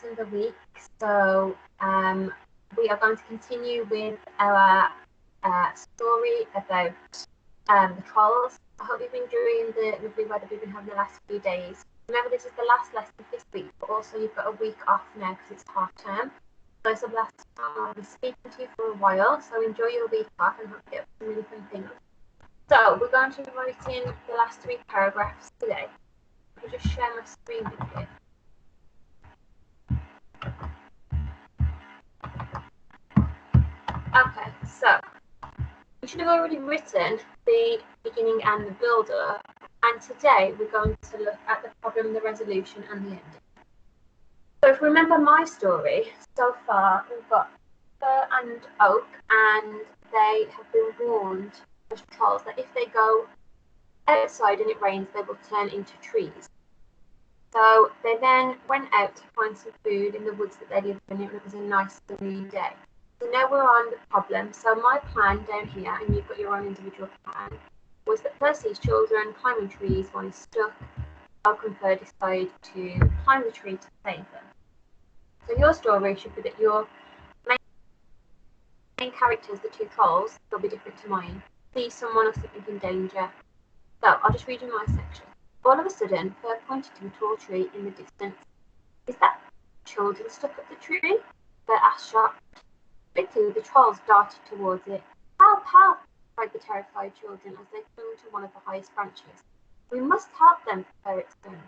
in the week, so we are going to continue with our story about the trolls. I hope you've been enjoying the lovely weather we've been having the last few days. Remember, this is the last lesson this week, but also you've got a week off now because it's half term. So it's the last time I'll be speaking to you for a while, so enjoy your week off and hope you get some really fun things. So we're going to be writing the last 3 paragraphs today. I'll just share my screen with you. Okay, so you should have already written the beginning and the builder, and today we're going to look at the problem, the resolution, and the ending. So if you remember my story, so far we've got Fir and Oak, and they have been warned as trolls that if they go outside and it rains, they will turn into trees. So they then went out to find some food in the woods that they lived in. It was a nice sunny day. So now we're on the problem. So my plan down here, and you've got your own individual plan, was that first these children climbing trees, one is stuck. Oak and Fir decide to climb the tree to save them. So your story should be that your main characters, the 2 trolls, they'll be different to mine, see someone or something in danger. So I'll just read you my section. All of a sudden, Fir pointed to a tall tree in the distance. Is that children stuck up the tree? Fir asked, shocked. Quickly, the trolls darted towards it. Help, help! Cried the terrified children as they clung to one of the highest branches. We must help them, Fir exclaimed.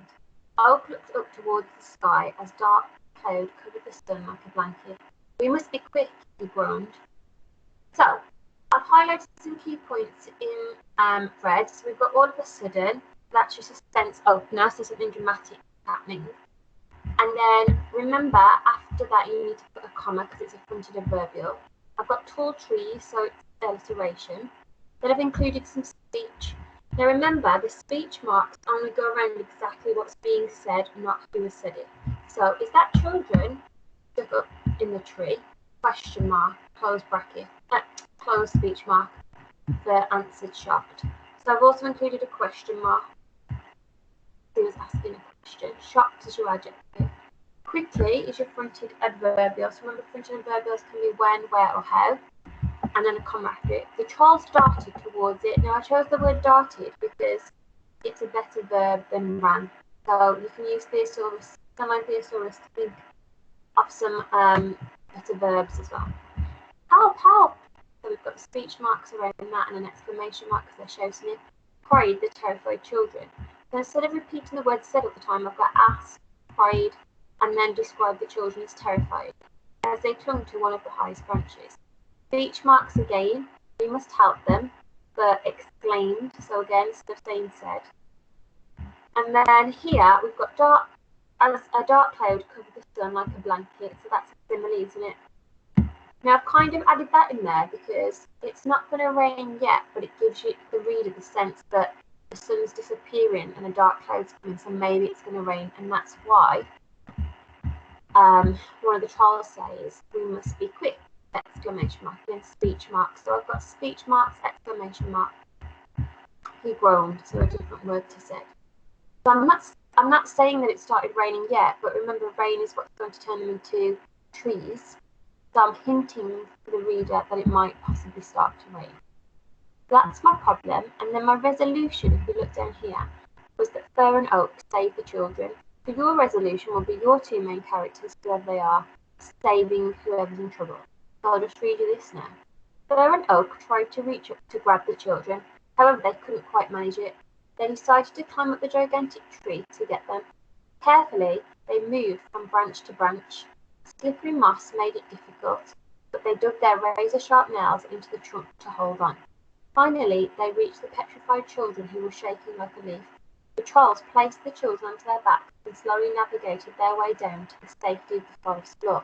Oak looked up towards the sky as dark cloud covered the sun like a blanket. We must be quick, he groaned. So, I've highlighted some key points in red. So we've got all of a sudden, that's your suspense opener, so something dramatic happening. And then remember, after that you need to put a comma because it's a fronted adverbial. I've got tall trees, so it's alliteration. Then I've included some speech. Now remember, the speech marks only go around exactly what's being said, not who has said it. So is that children stuck up in the tree? Question mark, close bracket, close speech mark. Fir answered, shocked. So I've also included a question mark. He was asking a question. Shocked is your adjective. Quickly is your fronted adverbial. So remember, fronted adverbials can be when, where, or how, and then a comma after it. The trolls darted towards it. Now I chose the word darted because it's a better verb than ran. So you can use thesaurus, online thesaurus, to think of some better verbs as well. Help, help! So we've got the speech marks around that and an exclamation mark because they're shouting it. Cried the terrified children. So instead of repeating the word said all the time, I've got asked, cried, and then described the children as terrified as they clung to one of the highest branches. Speech marks again. We must help them, but exclaimed. So again, instead of saying said. And then here we've got dark, as a dark cloud covered the sun like a blanket. So that's a simile, isn't it? Now I've kind of added that in there because it's not going to rain yet, but it gives you the reader the sense that the sun's disappearing and a dark cloud's coming, so maybe it's going to rain, and that's why one of the trolls says, we must be quick, exclamation mark, then speech marks. So I've got speech marks, exclamation mark. He groaned, so a different word to say. So I'm not saying that it started raining yet, but remember, rain is what's going to turn them into trees. So I'm hinting for the reader that it might possibly start to rain. That's my problem. And then my resolution, if we look down here, was that Fir and Oak saved the children. So your resolution will be your 2 main characters, whoever they are, saving whoever's in trouble. So I'll just read you this now. Fir and Oak tried to reach up to grab the children. However, they couldn't quite manage it. They decided to climb up the gigantic tree to get them. Carefully, they moved from branch to branch. Slippery moss made it difficult, but they dug their razor-sharp nails into the trunk to hold on. Finally, they reached the petrified children who were shaking like a leaf. The trolls placed the children onto their backs and slowly navigated their way down to the safety of the forest floor.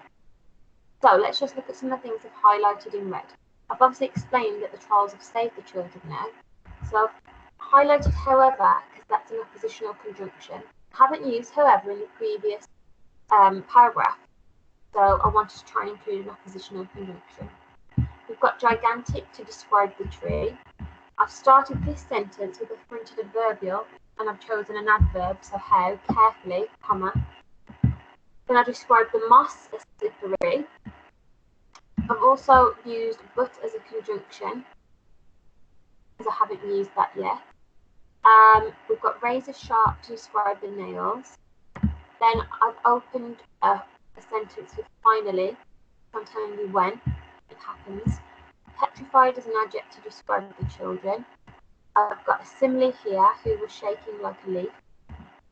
So let's just look at some of the things I've highlighted in red. I've obviously explained that the trolls have saved the children now. So I've highlighted however, because that's an oppositional conjunction. I haven't used however in the previous paragraph, so I wanted to try and include an oppositional conjunction. We've got gigantic to describe the tree. I've started this sentence with a fronted adverbial and I've chosen an adverb, so how, carefully, comma. Then I described the moss as slippery. I've also used but as a conjunction, because I haven't used that yet. We've got razor sharp to describe the nails. Then I've opened up a sentence with finally, I'm telling you when it happens. Petrified as an adjective to describe the children. I've got a simile here, who was shaking like a leaf.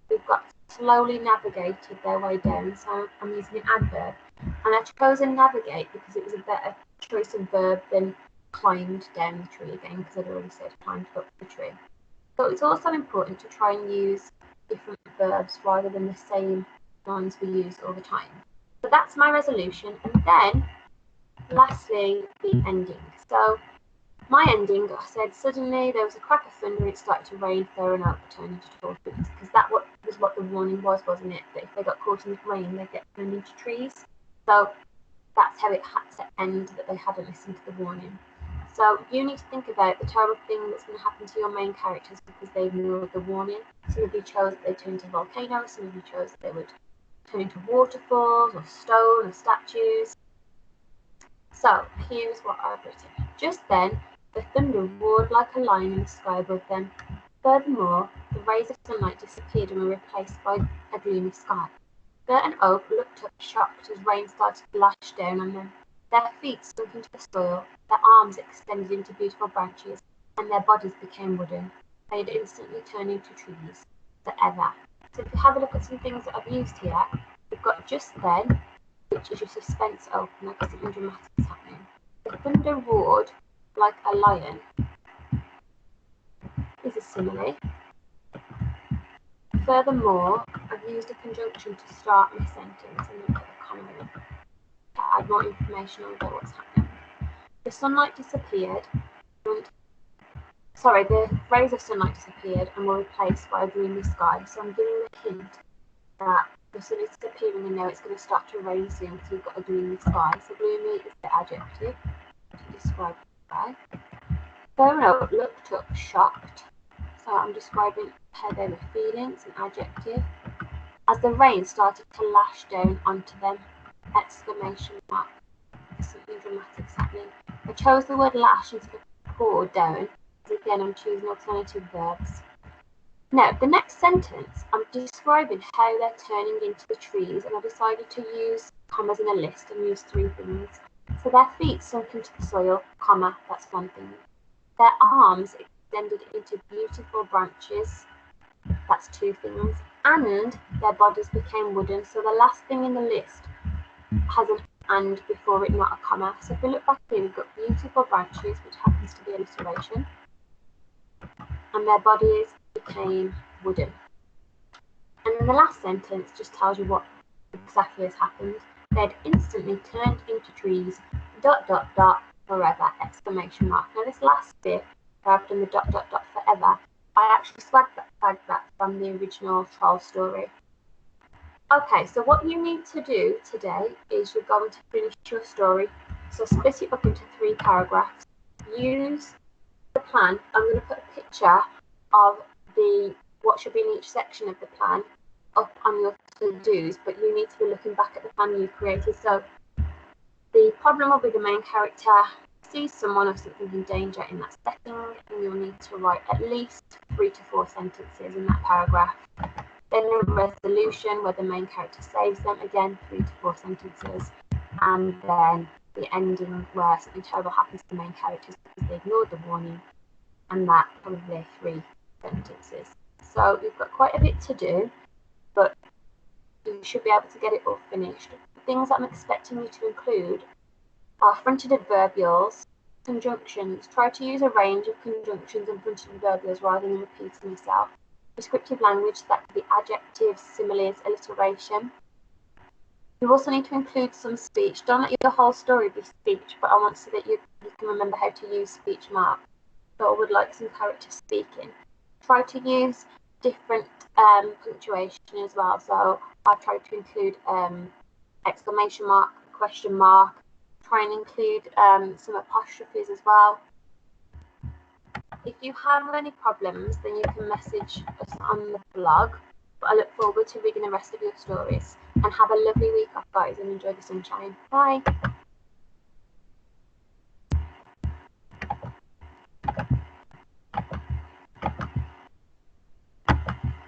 We've got slowly navigated their way down, so I'm using an adverb. And I chose a navigate because it was a better choice of verb than climbed down the tree again, because I'd already said climbed up the tree. So it's also important to try and use different verbs rather than the same ones we use all the time. So that's my resolution. And then lastly, the ending. So my ending, I said suddenly there was a crack of thunder and it started to rain. Fir and oak turned into tall trees, because that was what the warning was, wasn't it? That if they got caught in the rain, they'd get turned into trees. So that's how it had to end, that they hadn't listened to the warning. So you need to think about the terrible thing that's going to happen to your main characters because they ignored the warning. Some of you chose that they'd turn into volcanoes, some of you chose that they would turn into waterfalls or stone or statues. So here's what I've written. Just then, the thunder roared like a lion in the sky above them. Furthermore, the rays of sunlight disappeared and were replaced by a gloomy sky. Fir and Oak looked up shocked as rain started to lash down on them. Their feet sunk into the soil, their arms extended into beautiful branches, and their bodies became wooden. They had instantly turned into trees, forever. So if you have a look at some things that I've used here, we've got just then, which is your suspense opener because something dramatic is happening. The thunder roared like a lion is a simile. Furthermore, I've used a conjunction to start my sentence and then put a comma in to add more information on about what's happening. The sunlight disappeared, and the rays of sunlight disappeared and were replaced by a gloomy sky. So I'm giving a hint that the sun is disappearing and now it's going to start to rain soon because we've got a gloomy sky. So gloomy is the adjective to describe the sky. Fir and Oak looked up shocked. So I'm describing how they were feeling, it's an adjective. As the rain started to lash down onto them, exclamation mark. Something dramatic's happening. I chose the word lash instead of pour down, because again I'm choosing alternative verbs. Now, the next sentence, I'm describing how they're turning into the trees, and I decided to use commas in a list and use 3 things. So their feet sunk into the soil, comma, that's 1 thing. Their arms extended into beautiful branches, that's 2 things. And their bodies became wooden, so the last thing in the list has an and before it, not a comma. So if we look back here, we've got beautiful branches, which happens to be alliteration, and their bodies became wooden. And then the last sentence just tells you what exactly has happened. They'd instantly turned into trees, ... forever, exclamation mark. Now this last bit, where I've done the ... forever, I actually swagged that from the original Troll story. Okay, so what you need to do today is you're going to finish your story. So split it up into 3 paragraphs. Use the plan. I'm going to put a picture of what should be in each section of the plan up on your to-dos, but you need to be looking back at the plan you created. So the problem will be the main character sees someone or something in danger in that setting, and you'll need to write at least 3 to 4 sentences in that paragraph. Then a resolution where the main character saves them, again 3 to 4 sentences, and then the ending where something terrible happens to the main characters because they ignored the warning, and that probably 3 sentences. So you've got quite a bit to do, but you should be able to get it all finished. The things that I'm expecting you to include are fronted adverbials, conjunctions. Try to use a range of conjunctions and fronted adverbials rather than repeating yourself. Descriptive language, that could be adjectives, similes, alliteration. You also need to include some speech. Don't let your whole story be speech, but I want so that you can remember how to use speech marks. So I would like some character speaking. Try to use different punctuation as well. So I've tried to include exclamation mark, question mark. Try and include some apostrophes as well. If you have any problems, then you can message us on the blog, but I look forward to reading the rest of your stories. And have a lovely week off, guys, and enjoy the sunshine. Bye.